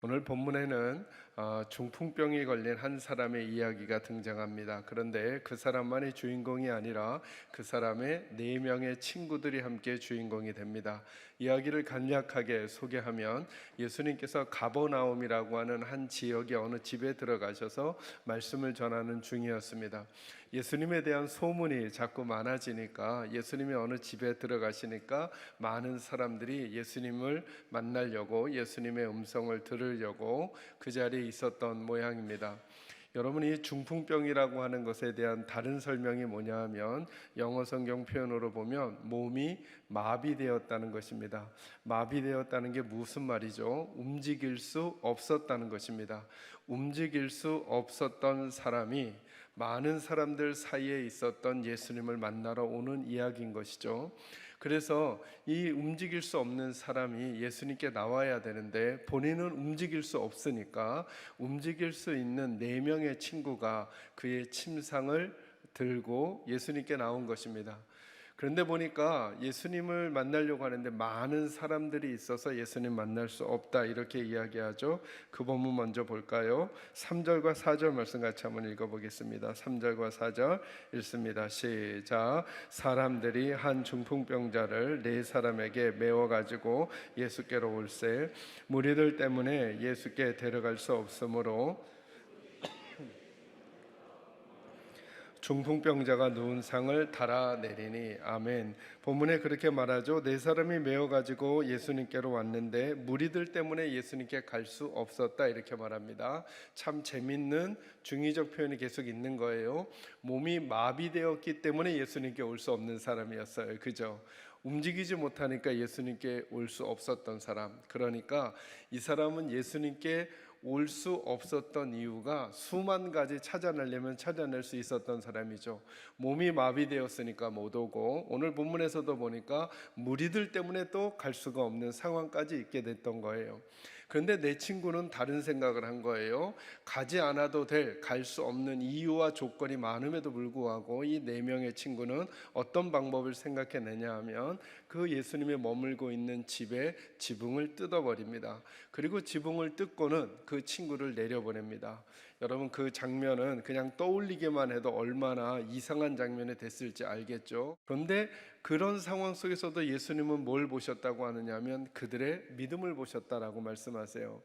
오늘 본문에는 중풍병이 걸린 한 사람의 이야기가 등장합니다. 그런데 그 사람만이 주인공이 아니라 그 사람의 4명의 친구들이 함께 주인공이 됩니다. 이야기를 간략하게 소개하면 예수님께서 가버나움이라고 하는 한 지역의 어느 집에 들어가셔서 말씀을 전하는 중이었습니다. 예수님에 대한 소문이 자꾸 많아지니까 예수님이 어느 집에 들어가시니까 많은 사람들이 예수님을 만나려고 예수님의 음성을 들으려고 그 자리에 있었던 모양입니다. 여러분이 중풍병이라고 하는 것에 대한 다른 설명이 뭐냐 하면 영어 성경 표현으로 보면 몸이 마비되었다는 것입니다. 마비되었다는 게 무슨 말이죠? 움직일 수 없었다는 것입니다. 움직일 수 없었던 사람이 많은 사람들 사이에 있었던 예수님을 만나러 오는 이야기인 것이죠. 그래서 이 움직일 수 없는 사람이 예수님께 나와야 되는데 본인은 움직일 수 없으니까 움직일 수 있는 4명의 친구가 그의 침상을 들고 예수님께 나온 것입니다. 그런데 보니까 예수님을 만나려고 하는데 많은 사람들이 있어서 예수님 만날 수 없다 이렇게 이야기하죠. 그 본문 먼저 볼까요? 3절과 4절 말씀 같이 한번 읽어보겠습니다. 3절과 4절 읽습니다. 시작. 사람들이 한 중풍병자를 4사람에게 메워가지고 예수께로 올세 무리들 때문에 예수께 데려갈 수 없으므로 중풍병자가 누운 상을 달아내리니. 아멘. 본문에 그렇게 말하죠. 4사람이 메어가지고 예수님께로 왔는데 무리들 때문에 예수님께 갈 수 없었다 이렇게 말합니다. 참 재밌는 중의적 표현이 계속 있는 거예요. 몸이 마비되었기 때문에 예수님께 올 수 없는 사람이었어요. 그죠? 움직이지 못하니까 예수님께 올 수 없었던 사람. 그러니까 이 사람은 예수님께 올 수 없었던 이유가 수만 가지 찾아내려면 찾아낼 수 있었던 사람이죠. 몸이 마비되었으니까 못 오고 오늘 본문에서도 보니까 무리들 때문에 또 갈 수가 없는 상황까지 있게 됐던 거예요. 그런데 내 친구는 다른 생각을 한 거예요. 가지 않아도 될, 갈 수 없는 이유와 조건이 많음에도 불구하고 이 4명의 친구는 어떤 방법을 생각해내냐 하면 그 예수님이 머물고 있는 집에 지붕을 뜯어버립니다. 그리고 지붕을 뜯고는 그 친구를 내려보냅니다. 여러분 그 장면은 그냥 떠올리기만 해도 얼마나 이상한 장면이 됐을지 알겠죠. 그런데 그런 상황 속에서도 예수님은 뭘 보셨다고 하느냐 하면 그들의 믿음을 보셨다라고 말씀하세요.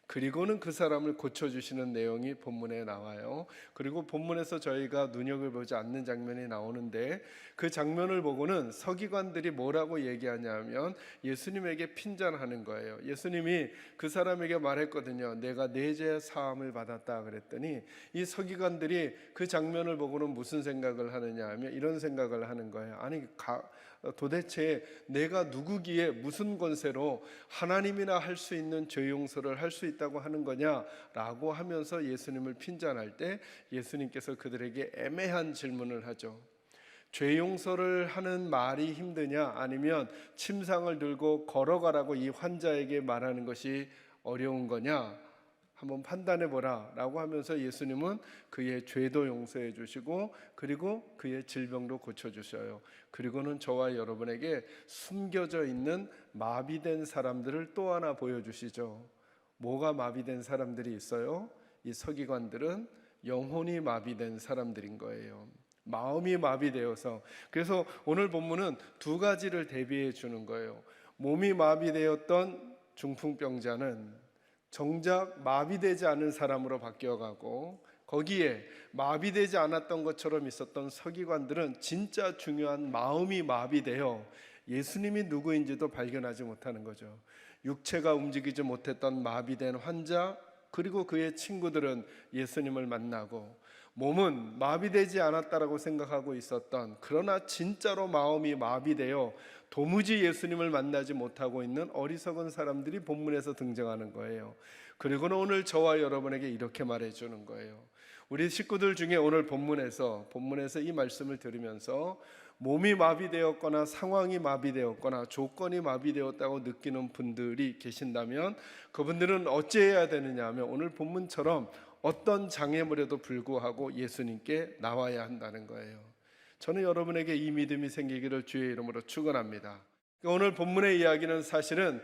그리고는 그 사람을 고쳐주시는 내용이 본문에 나와요. 그리고 본문에서 저희가 눈여겨보지 않는 장면이 나오는데 그 장면을 보고는 서기관들이 뭐라고 얘기하냐면 예수님에게 핀잔하는 거예요. 예수님이 그 사람에게 말했거든요. 내가 네 죄 사함을 받았다 그랬더니 이 서기관들이 그 장면을 보고는 무슨 생각을 하느냐 하면 이런 생각을 하는 거예요. 아니 도대체 내가 누구기에 무슨 권세로 하나님이나 할 수 있는 죄 용서를 할 수 있다고 하는 거냐라고 하면서 예수님을 핀잔할 때 예수님께서 그들에게 애매한 질문을 하죠. 죄 용서를 하는 말이 힘드냐 아니면 침상을 들고 걸어가라고 이 환자에게 말하는 것이 어려운 거냐 한번 판단해 보라 라고 하면서 예수님은 그의 죄도 용서해 주시고 그리고 그의 질병도 고쳐 주셔요. 그리고는 저와 여러분에게 숨겨져 있는 마비된 사람들을 또 하나 보여주시죠. 뭐가 마비된 사람들이 있어요? 이 서기관들은 영혼이 마비된 사람들인 거예요. 마음이 마비되어서. 그래서 오늘 본문은 2가지를 대비해 주는 거예요. 몸이 마비되었던 중풍병자는 정작 마비되지 않은 사람으로 바뀌어가고 거기에 마비되지 않았던 것처럼 있었던 서기관들은 진짜 중요한 마음이 마비되어 예수님이 누구인지도 발견하지 못하는 거죠. 육체가 움직이지 못했던 마비된 환자 그리고 그의 친구들은 예수님을 만나고 몸은 마비되지 않았다라고 생각하고 있었던 그러나 진짜로 마음이 마비되어 도무지 예수님을 만나지 못하고 있는 어리석은 사람들이 본문에서 등장하는 거예요. 그리고는 오늘 저와 여러분에게 이렇게 말해주는 거예요. 우리 식구들 중에 오늘 본문에서 이 말씀을 들으면서 몸이 마비되었거나 상황이 마비되었거나 조건이 마비되었다고 느끼는 분들이 계신다면 그분들은 어찌해야 되느냐 하면 오늘 본문처럼 어떤 장애물에도 불구하고 예수님께 나와야 한다는 거예요. 저는 여러분에게 이 믿음이 생기기를 주의 이름으로 축원합니다. 오늘 본문의 이야기는 사실은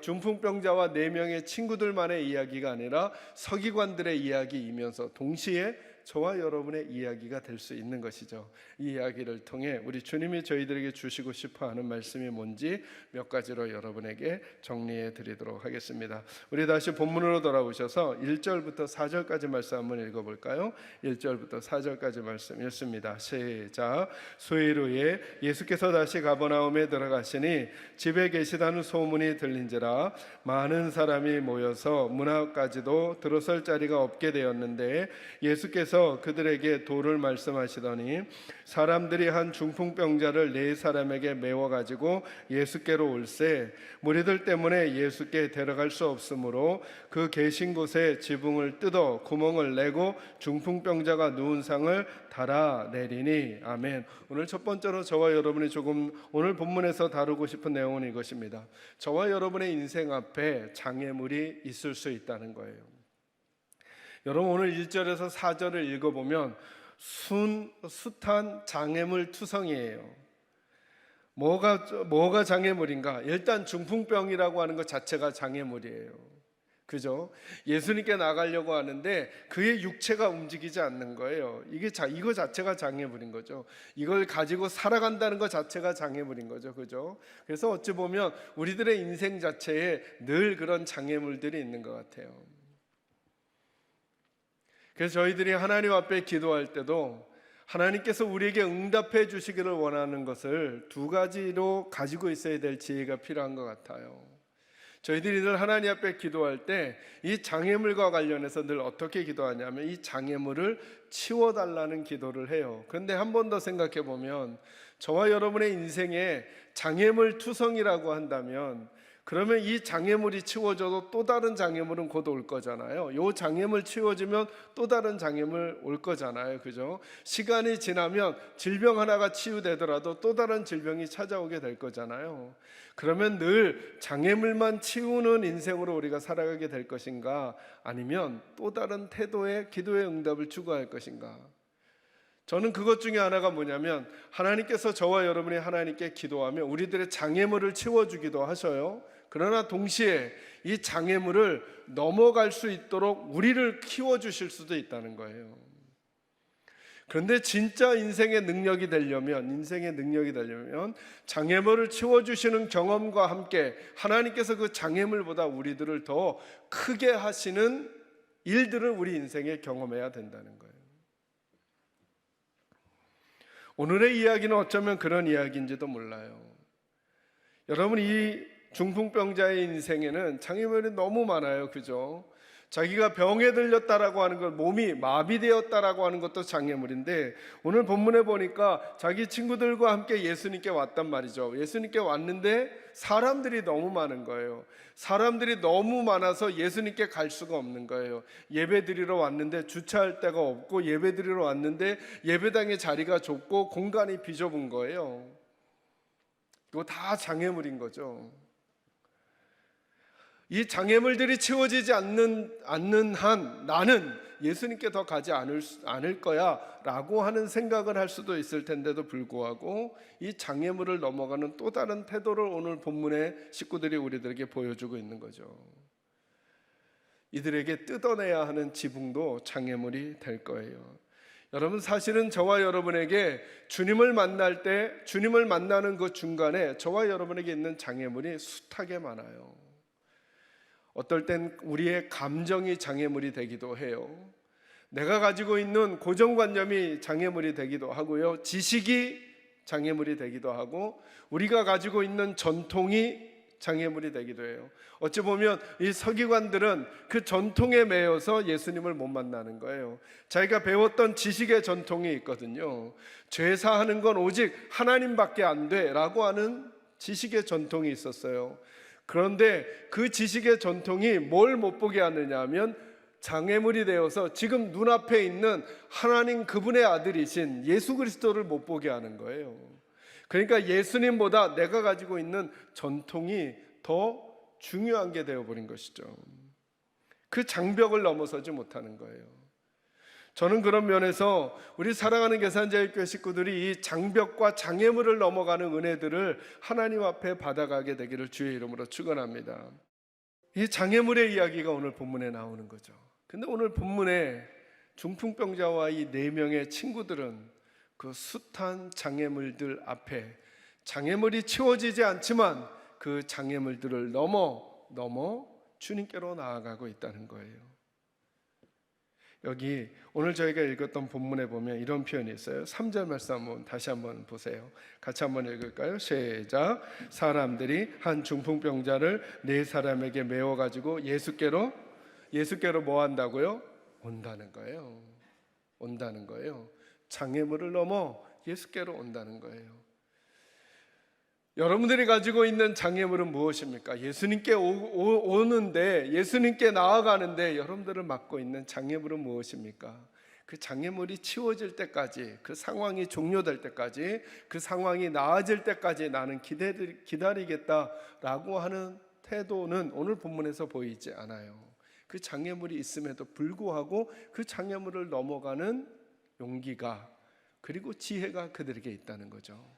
중풍병자와 4명의 친구들만의 이야기가 아니라 서기관들의 이야기이면서 동시에 저와 여러분의 이야기가 될 수 있는 것이죠. 이 이야기를 통해 우리 주님이 저희들에게 주시고 싶어하는 말씀이 뭔지 몇 가지로 여러분에게 정리해 드리도록 하겠습니다. 우리 다시 본문으로 돌아오셔서 1절부터 4절까지 말씀 한번 읽어볼까요? 1절부터 4절까지 말씀 읽습니다. 시작. 수일 후에 예수께서 다시 가버나움에 들어가시니 집에 계시다는 소문이 들린지라 많은 사람이 모여서 문 앞까지도 들어설 자리가 없게 되었는데 예수께서 그들에게 도를 말씀하시더니 사람들이 한 중풍병자를 4사람에게 메워가지고 예수께로 올세 무리들 때문에 예수께 데려갈 수 없으므로 그 계신 곳에 지붕을 뜯어 구멍을 내고 중풍병자가 누운 상을 달아내리니. 아멘. 오늘 첫 번째로 저와 여러분이 조금 오늘 본문에서 다루고 싶은 내용은 이것입니다. 저와 여러분의 인생 앞에 장애물이 있을 수 있다는 거예요. 여러분 오늘 1절에서 4절을 읽어보면 숱한 장애물 투성이에요. 뭐가 장애물인가? 일단 중풍병이라고 하는 것 자체가 장애물이에요. 그죠? 예수님께 나가려고 하는데 그의 육체가 움직이지 않는 거예요. 이거 자체가 장애물인 거죠. 이걸 가지고 살아간다는 것 자체가 장애물인 거죠. 그죠? 그래서 어찌 보면 우리들의 인생 자체에 늘 그런 장애물들이 있는 것 같아요. 그래서 저희들이 하나님 앞에 기도할 때도 하나님께서 우리에게 응답해 주시기를 원하는 것을 2가지로 가지고 있어야 될 지혜가 필요한 것 같아요. 저희들이 늘 하나님 앞에 기도할 때 이 장애물과 관련해서 늘 어떻게 기도하냐면 이 장애물을 치워달라는 기도를 해요. 그런데 한 번 더 생각해 보면 저와 여러분의 인생에 장애물 투성이라고 한다면 그러면 이 장애물이 치워져도 또 다른 장애물은 곧 올 거잖아요. 이 장애물 치워지면 또 다른 장애물 올 거잖아요. 그죠? 시간이 지나면 질병 하나가 치유되더라도 또 다른 질병이 찾아오게 될 거잖아요. 그러면 늘 장애물만 치우는 인생으로 우리가 살아가게 될 것인가? 아니면 또 다른 태도의 기도의 응답을 추구할 것인가? 저는 그것 중에 하나가 뭐냐면 하나님께서 저와 여러분이 하나님께 기도하면 우리들의 장애물을 치워주기도 하셔요. 그러나 동시에 이 장애물을 넘어갈 수 있도록 우리를 키워주실 수도 있다는 거예요. 그런데 진짜 인생의 능력이 되려면 장애물을 치워주시는 경험과 함께 하나님께서 그 장애물보다 우리들을 더 크게 하시는 일들을 우리 인생에 경험해야 된다는 거예요. 오늘의 이야기는 어쩌면 그런 이야기인지도 몰라요. 여러분 이 중풍병자의 인생에는 장애물이 너무 많아요. 그죠? 자기가 병에 들렸다라고 하는 것, 몸이 마비되었다라고 하는 것도 장애물인데 오늘 본문에 보니까 자기 친구들과 함께 예수님께 왔단 말이죠. 예수님께 왔는데 사람들이 너무 많은 거예요. 사람들이 너무 많아서 예수님께 갈 수가 없는 거예요. 예배 드리러 왔는데 주차할 데가 없고 예배 드리러 왔는데 예배당에 자리가 좁고 공간이 비좁은 거예요. 이거 다 장애물인 거죠. 이 장애물들이 치워지지 않는 한 나는 예수님께 더 가지 않을 거야 라고 하는 생각을 할 수도 있을 텐데도 불구하고 이 장애물을 넘어가는 또 다른 태도를 오늘 본문의 식구들이 우리들에게 보여주고 있는 거죠. 이들에게 뜯어내야 하는 지붕도 장애물이 될 거예요. 여러분 사실은 저와 여러분에게 주님을 만날 때 주님을 만나는 그 중간에 저와 여러분에게 있는 장애물이 숱하게 많아요. 어떨 땐 우리의 감정이 장애물이 되기도 해요. 내가 가지고 있는 고정관념이 장애물이 되기도 하고요. 지식이 장애물이 되기도 하고 우리가 가지고 있는 전통이 장애물이 되기도 해요. 어찌 보면 이 서기관들은 그 전통에 매여서 예수님을 못 만나는 거예요. 자기가 배웠던 지식의 전통이 있거든요. 죄사하는 건 오직 하나님밖에 안 돼라고 하는 지식의 전통이 있었어요. 그런데 그 지식의 전통이 뭘 못 보게 하느냐 하면 장애물이 되어서 지금 눈앞에 있는 하나님 그분의 아들이신 예수 그리스도를 못 보게 하는 거예요. 그러니까 예수님보다 내가 가지고 있는 전통이 더 중요한 게 되어버린 것이죠. 그 장벽을 넘어서지 못하는 거예요. 저는 그런 면에서 우리 사랑하는 계산자유교회 식구들이 이 장벽과 장애물을 넘어가는 은혜들을 하나님 앞에 받아가게 되기를 주의 이름으로 축원합니다. 이 장애물의 이야기가 오늘 본문에 나오는 거죠. 근데 오늘 본문에 중풍병자와 이 4명의 친구들은 그 숱한 장애물들 앞에 장애물이 치워지지 않지만 그 장애물들을 넘어 주님께로 나아가고 있다는 거예요. 여기 오늘 저희가 읽었던 본문에 보면 이런 표현이 있어요. 3절 말씀 다시 한번 보세요. 같이 한번 읽을까요? 시작. 사람들이 한 중풍병자를 4사람에게 메워가지고 예수께로 뭐 한다고요? 온다는 거예요. 온다는 거예요. 장애물을 넘어 예수께로 온다는 거예요. 여러분들이 가지고 있는 장애물은 무엇입니까? 예수님께 오는데, 예수님께 나아가는데 여러분들을 맡고 있는 장애물은 무엇입니까? 그 장애물이 치워질 때까지, 그 상황이 종료될 때까지, 그 상황이 나아질 때까지 나는 기다리겠다라고 하는 태도는 오늘 본문에서 보이지 않아요. 그 장애물이 있음에도 불구하고 그 장애물을 넘어가는 용기가, 그리고 지혜가 그들에게 있다는 거죠.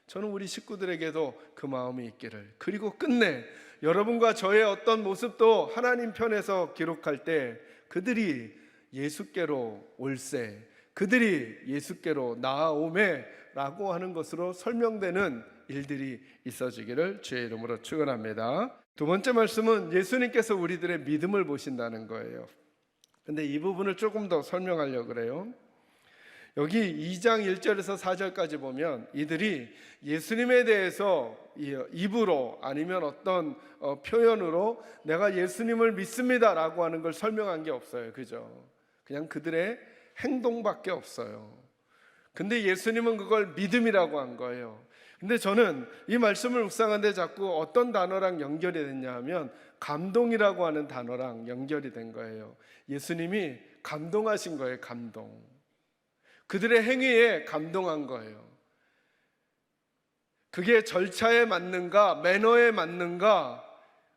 저는 우리 식구들에게도 그 마음이 있기를, 그리고 끝내 여러분과 저의 어떤 모습도 하나님 편에서 기록할 때 그들이 예수께로 올세, 그들이 예수께로 나아오매 라고 하는 것으로 설명되는 일들이 있어지기를 주의 이름으로 축원합니다. 두 번째 말씀은 예수님께서 우리들의 믿음을 보신다는 거예요. 근데 이 부분을 조금 더 설명하려고 그래요. 여기 2장 1절에서 4절까지 보면 이들이 예수님에 대해서 입으로 아니면 어떤 표현으로 내가 예수님을 믿습니다라고 하는 걸 설명한 게 없어요. 그죠? 그냥 그들의 행동밖에 없어요. 근데 예수님은 그걸 믿음이라고 한 거예요. 근데 저는 이 말씀을 묵상하는데 자꾸 어떤 단어랑 연결이 됐냐 하면 감동이라고 하는 단어랑 연결이 된 거예요. 예수님이 감동하신 거예요. 감동. 그들의 행위에 감동한 거예요. 그게 절차에 맞는가, 매너에 맞는가,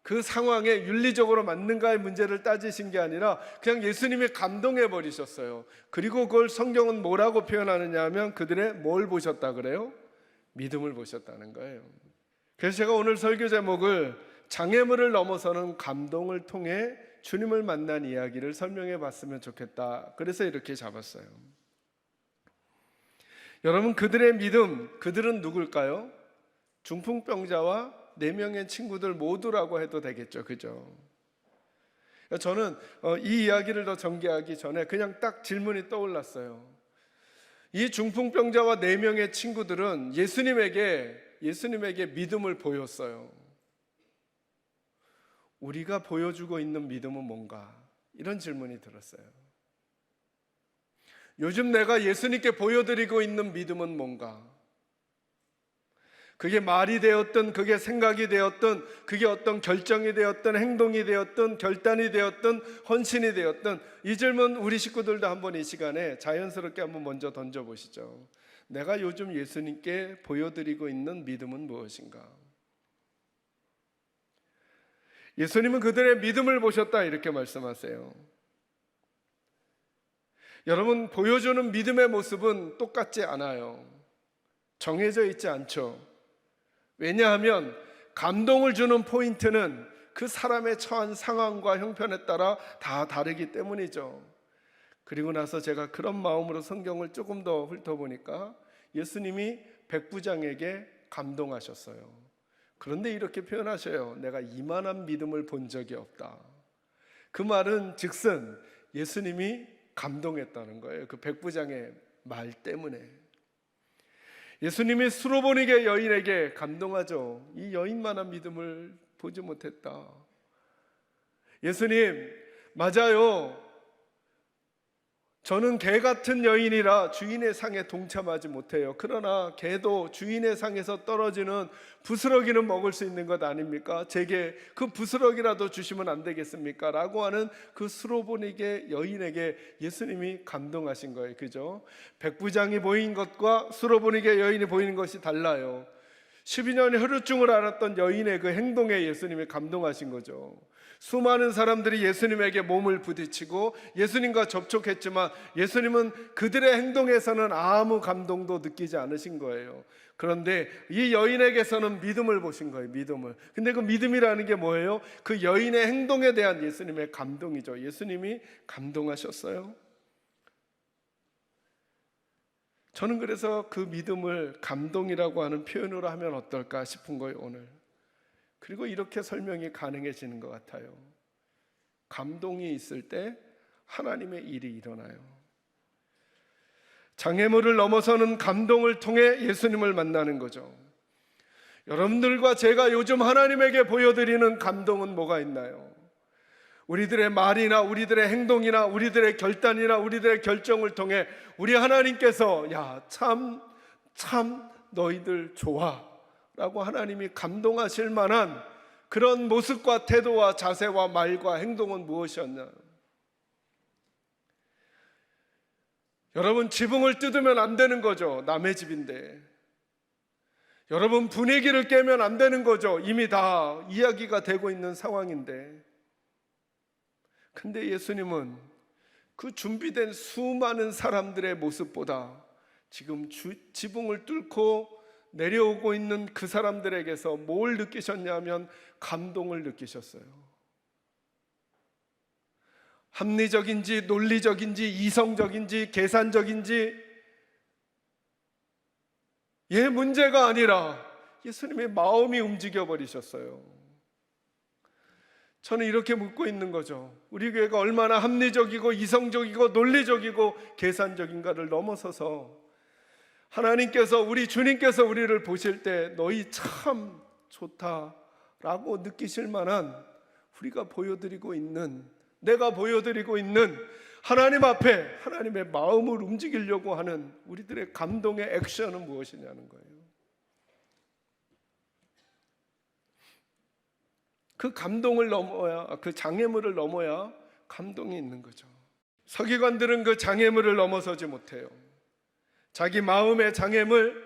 그 상황에 윤리적으로 맞는가의 문제를 따지신 게 아니라 그냥 예수님이 감동해 버리셨어요. 그리고 그걸 성경은 뭐라고 표현하느냐 하면 그들의 뭘 보셨다 그래요? 믿음을 보셨다는 거예요. 그래서 제가 오늘 설교 제목을 장애물을 넘어서는 감동을 통해 주님을 만난 이야기를 설명해 봤으면 좋겠다. 그래서 이렇게 잡았어요. 여러분, 그들의 믿음, 그들은 누굴까요? 중풍병자와 4명의 친구들 모두라고 해도 되겠죠. 그죠? 저는 이 이야기를 더 전개하기 전에 그냥 딱 질문이 떠올랐어요. 이 중풍병자와 4명의 친구들은 예수님에게 믿음을 보였어요. 우리가 보여주고 있는 믿음은 뭔가? 이런 질문이 들었어요. 요즘 내가 예수님께 보여드리고 있는 믿음은 뭔가? 그게 말이 되었든, 그게 생각이 되었든, 그게 어떤 결정이 되었든, 행동이 되었든, 결단이 되었든, 헌신이 되었든, 이 질문 우리 식구들도 한번 이 시간에 자연스럽게 한번 먼저 던져보시죠. 내가 요즘 예수님께 보여드리고 있는 믿음은 무엇인가? 예수님은 그들의 믿음을 보셨다 이렇게 말씀하세요. 여러분, 보여주는 믿음의 모습은 똑같지 않아요. 정해져 있지 않죠. 왜냐하면 감동을 주는 포인트는 그 사람의 처한 상황과 형편에 따라 다 다르기 때문이죠. 그리고 나서 제가 그런 마음으로 성경을 조금 더 훑어보니까 예수님이 백부장에게 감동하셨어요. 그런데 이렇게 표현하셔요. 내가 이만한 믿음을 본 적이 없다. 그 말은 즉슨 예수님이 감동했다는 거예요. 그 백부장의 말 때문에. 예수님이 수로보니게 여인에게 감동하죠. 이 여인만한 믿음을 보지 못했다. 예수님, 맞아요. 저는 개 같은 여인이라 주인의 상에 동참하지 못해요. 그러나 개도 주인의 상에서 떨어지는 부스러기는 먹을 수 있는 것 아닙니까? 제게 그 부스러기라도 주시면 안 되겠습니까? 라고 하는 그 수로보니게 여인에게 예수님이 감동하신 거예요. 그죠? 백부장이 보인 것과 수로보니게 여인이 보이는 것이 달라요. 12년의 혈루증을 앓았던 여인의 그 행동에 예수님이 감동하신 거죠. 수많은 사람들이 예수님에게 몸을 부딪히고 예수님과 접촉했지만 예수님은 그들의 행동에서는 아무 감동도 느끼지 않으신 거예요. 그런데 이 여인에게서는 믿음을 보신 거예요. 믿음을. 근데 그 믿음이라는 게 뭐예요? 그 여인의 행동에 대한 예수님의 감동이죠. 예수님이 감동하셨어요. 저는 그래서 그 믿음을 감동이라고 하는 표현으로 하면 어떨까 싶은 거예요, 오늘. 그리고 이렇게 설명이 가능해지는 것 같아요. 감동이 있을 때 하나님의 일이 일어나요. 장애물을 넘어서는 감동을 통해 예수님을 만나는 거죠. 여러분들과 제가 요즘 하나님에게 보여드리는 감동은 뭐가 있나요? 우리들의 말이나 우리들의 행동이나 우리들의 결단이나 우리들의 결정을 통해 우리 하나님께서 야, 참 너희들 좋아 라고 하나님이 감동하실 만한 그런 모습과 태도와 자세와 말과 행동은 무엇이었냐? 여러분, 지붕을 뜯으면 안 되는 거죠. 남의 집인데. 여러분, 분위기를 깨면 안 되는 거죠. 이미 다 이야기가 되고 있는 상황인데. 근데 예수님은 그 준비된 수많은 사람들의 모습보다 지금 지붕을 뚫고 내려오고 있는 그 사람들에게서 뭘 느끼셨냐면 감동을 느끼셨어요. 합리적인지 논리적인지 이성적인지 계산적인지 문제가 아니라 예수님의 마음이 움직여 버리셨어요. 저는 이렇게 묻고 있는 거죠. 우리 교회가 얼마나 합리적이고 이성적이고 논리적이고 계산적인가를 넘어서서 하나님께서, 우리 주님께서 우리를 보실 때 너희 참 좋다라고 느끼실 만한 우리가 보여드리고 있는, 내가 보여드리고 있는 하나님 앞에 하나님의 마음을 움직이려고 하는 우리들의 감동의 액션은 무엇이냐는 거예요. 그 감동을 넘어야, 그 장애물을 넘어야 감동이 있는 거죠. 서기관들은 그 장애물을 넘어서지 못해요. 자기 마음의 장애물,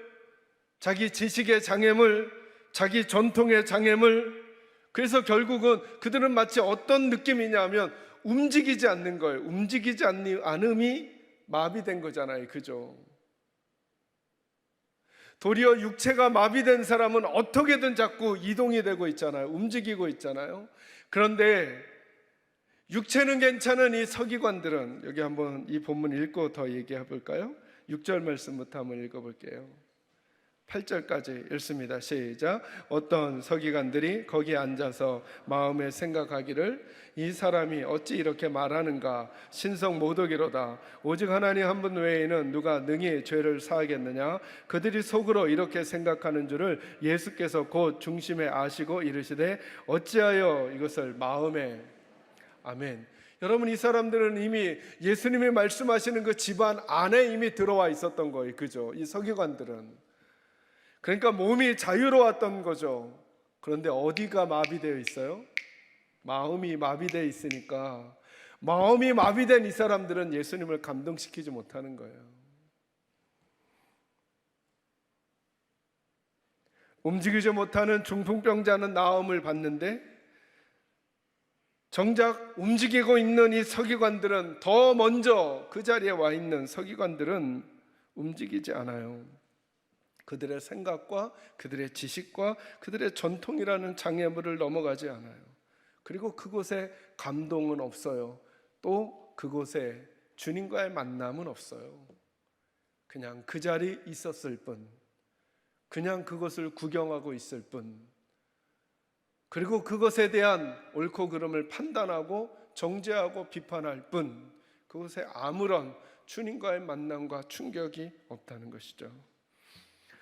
자기 지식의 장애물, 자기 전통의 장애물. 그래서 결국은 그들은 마치 어떤 느낌이냐면 움직이지 않는 거예요. 움직이지 않음이 마비된 거잖아요. 그죠? 도리어 육체가 마비된 사람은 어떻게든 자꾸 이동이 되고 있잖아요. 움직이고 있잖아요. 그런데 육체는 괜찮은 이 서기관들은, 여기 한번 이 본문 읽고 더 얘기해 볼까요? 6절 말씀부터 한번 읽어볼게요. 8절까지 읽습니다. 시작. 어떤 서기관들이 거기에 앉아서 마음에 생각하기를 이 사람이 어찌 이렇게 말하는가? 신성 모독이로다. 오직 하나님 한 분 외에는 누가 능히 죄를 사하겠느냐? 그들이 속으로 이렇게 생각하는 줄을 예수께서 곧 중심에 아시고 이르시되 어찌하여 이것을 마음에. 아멘. 여러분, 이 사람들은 이미 예수님이 말씀하시는 그 집안 안에 이미 들어와 있었던 거예요. 그죠? 이 서기관들은. 그러니까 몸이 자유로웠던 거죠. 그런데 어디가 마비되어 있어요? 마음이 마비되어 있으니까, 마음이 마비된 이 사람들은 예수님을 감동시키지 못하는 거예요. 움직이지 못하는 중풍병자는 나음을 받는데 정작 움직이고 있는 이 서기관들은, 더 먼저 그 자리에 와 있는 서기관들은 움직이지 않아요. 그들의 생각과 그들의 지식과 그들의 전통이라는 장애물을 넘어가지 않아요. 그리고 그곳에 감동은 없어요. 또 그곳에 주님과의 만남은 없어요. 그냥 그 자리에 있었을 뿐, 그냥 그것을 구경하고 있을 뿐, 그리고 그것에 대한 옳고 그름을 판단하고 정죄하고 비판할 뿐, 그곳에 아무런 주님과의 만남과 충격이 없다는 것이죠.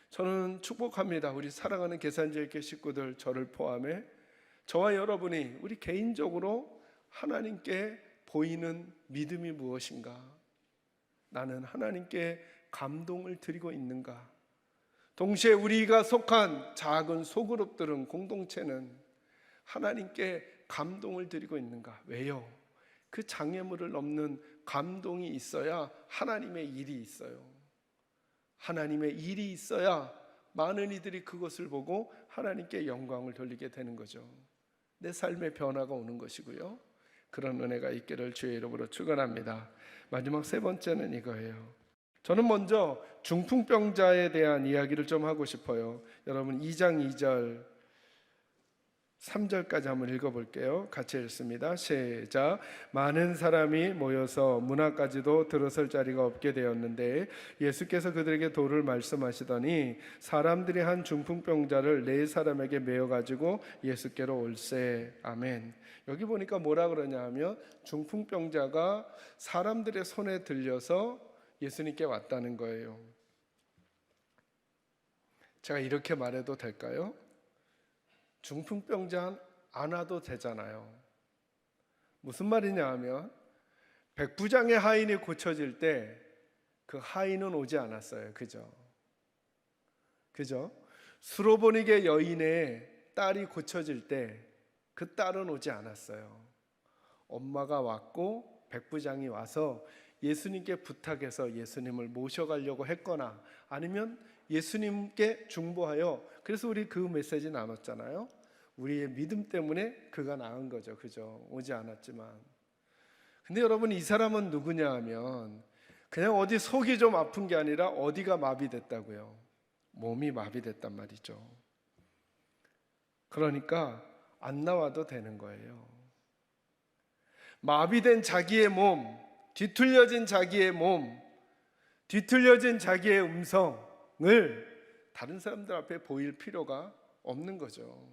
저는 축복합니다. 우리 사랑하는 계산제일교회 식구들, 저를 포함해 저와 여러분이 우리 개인적으로 하나님께 보이는 믿음이 무엇인가? 나는 하나님께 감동을 드리고 있는가? 동시에 우리가 속한 작은 소그룹들은, 공동체는 하나님께 감동을 드리고 있는가? 왜요? 그 장애물을 넘는 감동이 있어야 하나님의 일이 있어요. 하나님의 일이 있어야 많은 이들이 그것을 보고 하나님께 영광을 돌리게 되는 거죠. 내 삶의 변화가 오는 것이고요. 그런 은혜가 있기를 주의 이름으로 축원합니다. 마지막 세 번째는 이거예요. 저는 먼저 중풍병자에 대한 이야기를 좀 하고 싶어요. 여러분 2장 2절 3절까지 한번 읽어볼게요. 같이 읽습니다. 시작. 많은 사람이 모여서 문 앞까지도 들어설 자리가 없게 되었는데 예수께서 그들에게 도를 말씀하시더니 사람들이 한 중풍병자를 4사람에게 메어가지고 예수께로 올세. 아멘. 여기 보니까 뭐라 그러냐 하면 중풍병자가 사람들의 손에 들려서 예수님께 왔다는 거예요. 제가 이렇게 말해도 될까요? 중풍병자 안 와도 되잖아요. 무슨 말이냐 하면 백부장의 하인이 고쳐질 때 그 하인은 오지 않았어요. 그죠? 수로보니게 여인의 딸이 고쳐질 때 그 딸은 오지 않았어요. 엄마가 왔고 백부장이 와서 예수님께 부탁해서 예수님을 모셔가려고 했거나 아니면 예수님께 중보하여, 그래서 우리 그 메시지 나눴잖아요. 우리의 믿음 때문에 그가 나은 거죠. 그죠? 오지 않았지만. 근데 여러분, 이 사람은 누구냐 하면 그냥 어디 속이 좀 아픈 게 아니라 어디가 마비됐다고요. 몸이 마비됐단 말이죠. 그러니까 안 나와도 되는 거예요. 마비된 자기의 몸, 뒤틀려진 자기의 몸, 뒤틀려진 자기의 음성을 다른 사람들 앞에 보일 필요가 없는 거죠.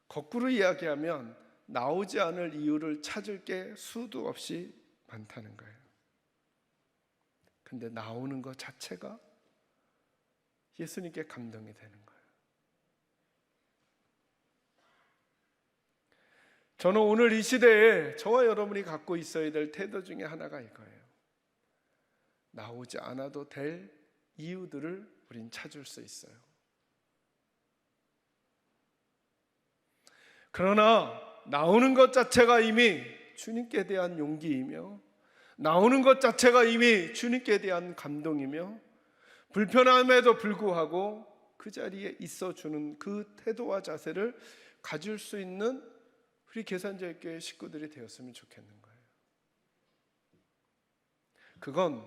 거꾸로 이야기하면 나오지 않을 이유를 찾을 게 수도 없이 많다는 거예요. 근데 나오는 것 자체가 예수님께 감동이 되는 거예요. 저는 오늘 이 시대에 저와 여러분이 갖고 있어야 될 태도 중에 하나가 이거예요. 나오지 않아도 될 이유들을 우린 찾을 수 있어요. 그러나 나오는 것 자체가 이미 주님께 대한 용기이며, 나오는 것 자체가 이미 주님께 대한 감동이며, 불편함에도 불구하고 그 자리에 있어주는 그 태도와 자세를 가질 수 있는 우리 계산자교회 식구들이 되었으면 좋겠는 거예요. 그건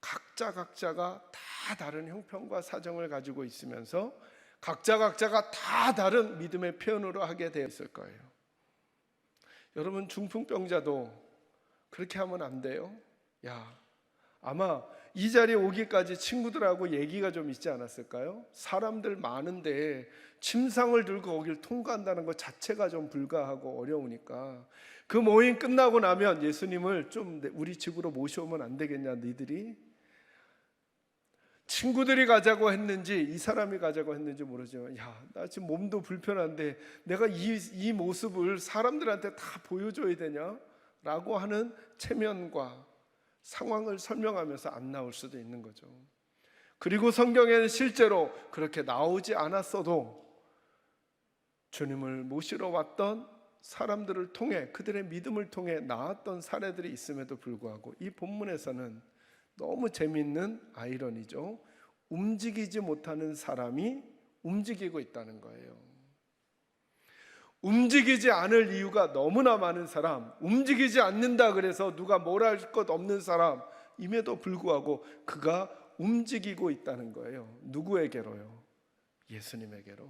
각자가 다 다른 형편과 사정을 가지고 있으면서 각자가 다 다른 믿음의 표현으로 하게 되어 있을 거예요. 여러분, 중풍병자도 그렇게 하면 안 돼요. 아마 이 자리에 오기까지 친구들하고 얘기가 좀 있지 않았을까요? 사람들 많은데 침상을 들고 거길 통과한다는 것 자체가 좀 불가하고 어려우니까 그 모임 끝나고 나면 예수님을 좀 우리 집으로 모셔오면 안 되겠냐, 너희들이? 친구들이 가자고 했는지 이 사람이 가자고 했는지 모르지만, 나 지금 몸도 불편한데 내가 이 모습을 사람들한테 다 보여줘야 되냐? 라고 하는 체면과 상황을 설명하면서 안 나올 수도 있는 거죠. 그리고 성경에는 실제로 그렇게 나오지 않았어도 주님을 모시러 왔던 사람들을 통해, 그들의 믿음을 통해 나았던 사례들이 있음에도 불구하고 이 본문에서는 너무 재미있는 아이러니죠. 움직이지 못하는 사람이 움직이고 있다는 거예요. 움직이지 않을 이유가 너무나 많은 사람, 움직이지 않는다 그래서 누가 뭘 할 것 없는 사람임에도 불구하고 그가 움직이고 있다는 거예요. 누구에게로요? 예수님에게로.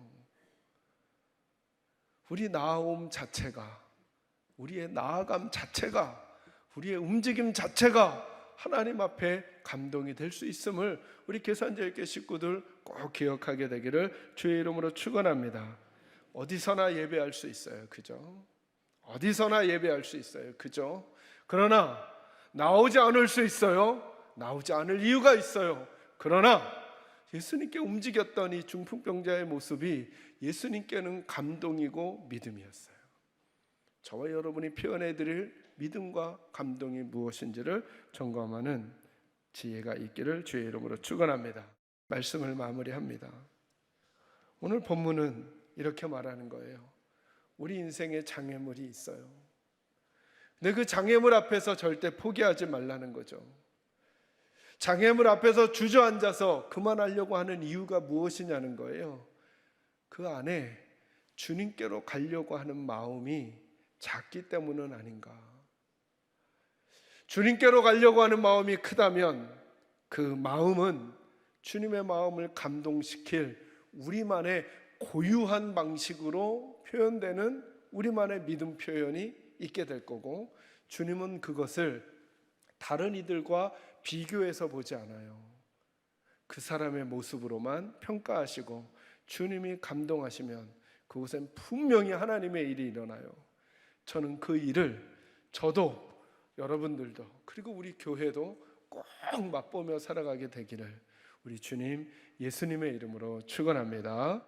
우리 나아옴 자체가, 우리의 나아감 자체가, 우리의 움직임 자체가 하나님 앞에 감동이 될 수 있음을 우리 계산자교회 식구들 꼭 기억하게 되기를 주의 이름으로 축원합니다. 어디서나 예배할 수 있어요. 그죠? 어디서나 예배할 수 있어요. 그죠? 그러나 나오지 않을 수 있어요. 나오지 않을 이유가 있어요. 그러나 예수님께 움직였던 이 중풍병자의 모습이 예수님께는 감동이고 믿음이었어요. 저와 여러분이 표현해 드릴 믿음과 감동이 무엇인지를 점검하는 지혜가 있기를 주의 이름으로 축원합니다. 말씀을 마무리합니다. 오늘 본문은 이렇게 말하는 거예요. 우리 인생에 장애물이 있어요. 근데 그 장애물 앞에서 절대 포기하지 말라는 거죠. 장애물 앞에서 주저앉아서 그만하려고 하는 이유가 무엇이냐는 거예요. 그 안에 주님께로 가려고 하는 마음이 작기 때문은 아닌가. 주님께로 가려고 하는 마음이 크다면 그 마음은 주님의 마음을 감동시킬 우리만의 고유한 방식으로 표현되는 우리만의 믿음 표현이 있게 될 거고, 주님은 그것을 다른 이들과 비교해서 보지 않아요. 그 사람의 모습으로만 평가하시고 주님이 감동하시면 그곳엔 분명히 하나님의 일이 일어나요. 저는 그 일을 저도, 여러분들도, 그리고 우리 교회도 꼭 맛보며 살아가게 되기를 우리 주님 예수님의 이름으로 축원합니다.